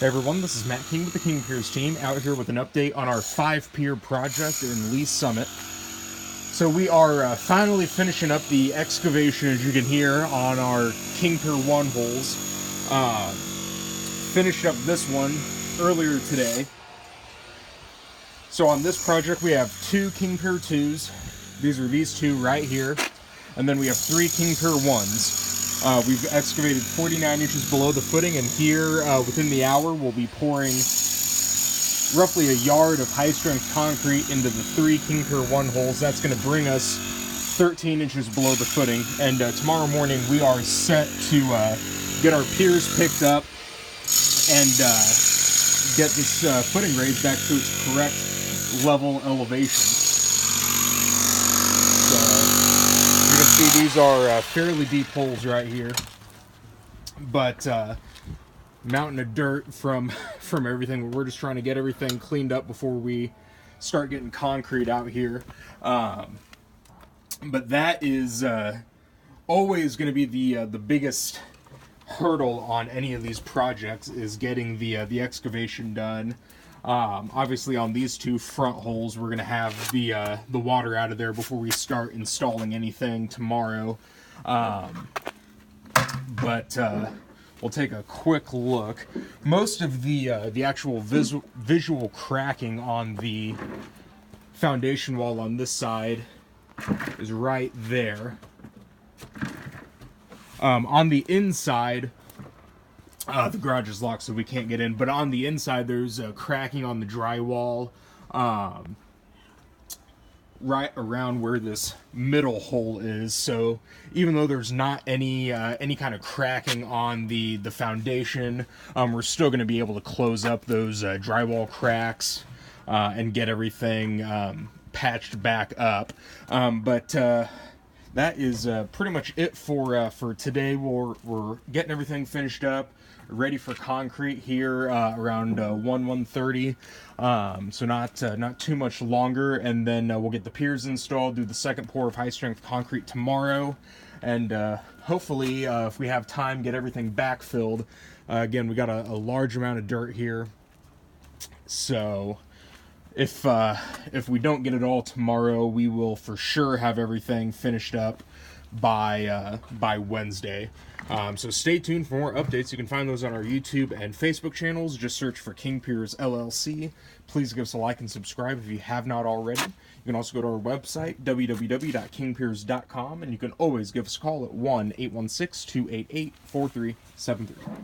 Hey everyone, this is Matt King with the King Piers team, out here with an update on our 5-pier project in Lee Summit. So we are finally finishing up the excavation, as you can hear, on our King Pier 1 holes. Finished up this one earlier today. So on this project we have 2 King Pier 2s. These are these 2 right here. And then we have 3 King Pier 1s. We've excavated 49 inches below the footing, and here within the hour we'll be pouring roughly a yard of high-strength concrete into the 3 King Pier 1 holes. That's going to bring us 13 inches below the footing, and tomorrow morning we are set to get our piers picked up and get this footing raised back to its correct level elevation. You can see these are fairly deep holes right here, but mountain of dirt from everything. We're just trying to get everything cleaned up before we start getting concrete out here. But that is always going to be the biggest hurdle on any of these projects, is getting the excavation done. Obviously on these 2 front holes we're going to have the water out of there before we start installing anything tomorrow. But we'll take a quick look. Most of the actual visual cracking on the foundation wall on this side is right there. On the inside, the garage is locked, so we can't get in. But on the inside, there's cracking on the drywall, right around where this middle hole is. So even though there's not any kind of cracking on the foundation, we're still going to be able to close up those drywall cracks and get everything patched back up. But that is pretty much it for today. We're getting everything finished up, ready for concrete here around 1:30. So not too much longer, and then we'll get the piers installed, do the second pour of high strength concrete tomorrow, and hopefully if we have time, get everything backfilled. Again, we got a large amount of dirt here, so if we don't get it all tomorrow, we will for sure have everything finished up by Wednesday. So stay tuned for more updates. You can find those on our YouTube and Facebook channels. Just search for King Piers LLC. Please give us a like and subscribe if you have not already. You can also go to our website, www.kingpiers.com, and you can always give us a call at 1-816-288-4373.